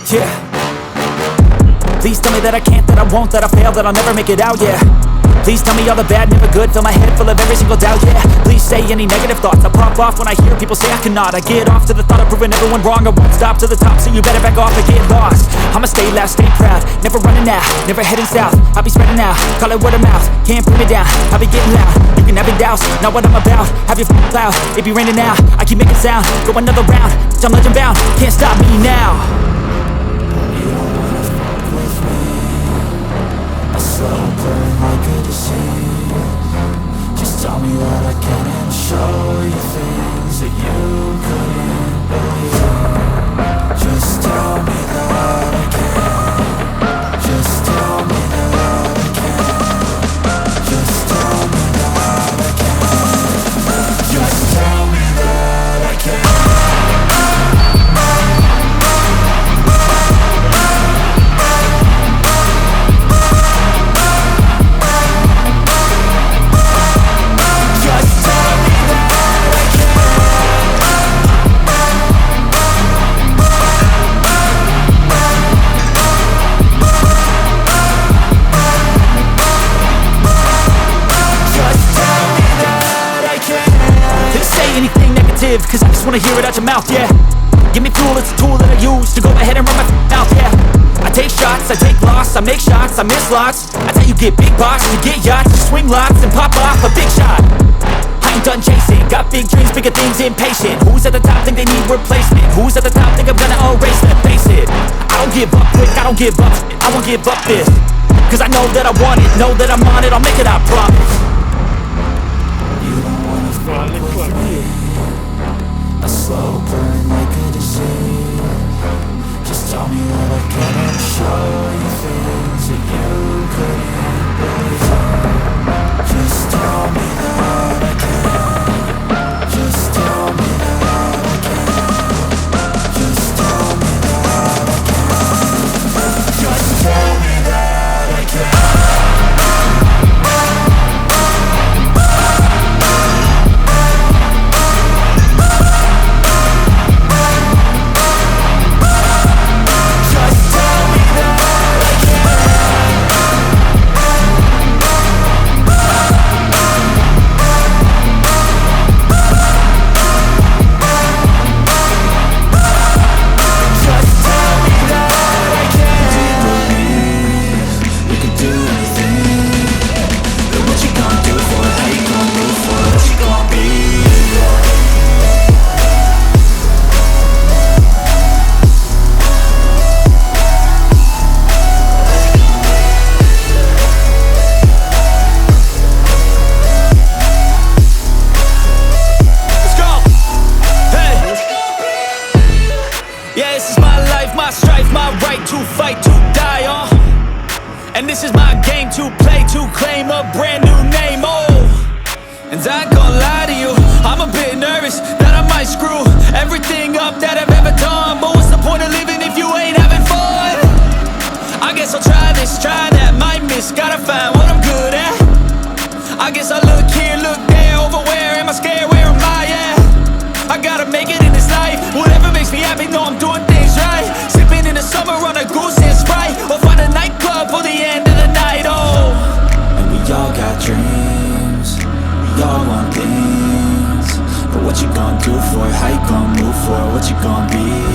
Yeah. Please tell me that I can't, that I won't, that I fail, that I'll never make it out, yeah. Please tell me all the bad, never good, fill my head full of every single doubt, yeah. Please say any negative thoughts, I pop off when I hear people say I cannot. I get off to the thought of proving everyone wrong, I won't stop to the top, so you better back off and get lost. I'ma stay loud, stay proud, never running out, never heading south. I'll be spreading out, call it word of mouth, can't put me down, I'll be getting loud. You can have your doubts, not what I'm about, have your cloud, it be raining now. I keep making sound, go another round, I'm legend bound, can't stop me now. Slow burn like a disease. Just tell me that I can and show you things that you couldn't believe. Just tell me that I can. Just tell me that I can. Just tell me that I can. Just tell me that I can. Cause I just wanna hear it out your mouth, yeah. Give me fuel, it's a tool that I use to go ahead and run my mouth, yeah. I take shots, I take loss, I make shots, I miss lots. That's how you get big box, you get yachts, you swing lots and pop off a big shot. I ain't done chasing, got big dreams, bigger things, impatient. Who's at the top think they need replacement? Who's at the top think I'm gonna erase them? Face it, I don't give up quick, I don't give up shit, I won't give up this. Cause I know that I want it, know that I'm on it, I'll make it, I promise. You don't wanna fuck with me. A slow burn like a disease. Just tell me that I can and show you things that you couldn't believe. Just tell me that I can. Just tell me that I can. Just tell me that I can. Just tell me that I can. What you gonna do for it? How you gonna move for it? What you gonna be?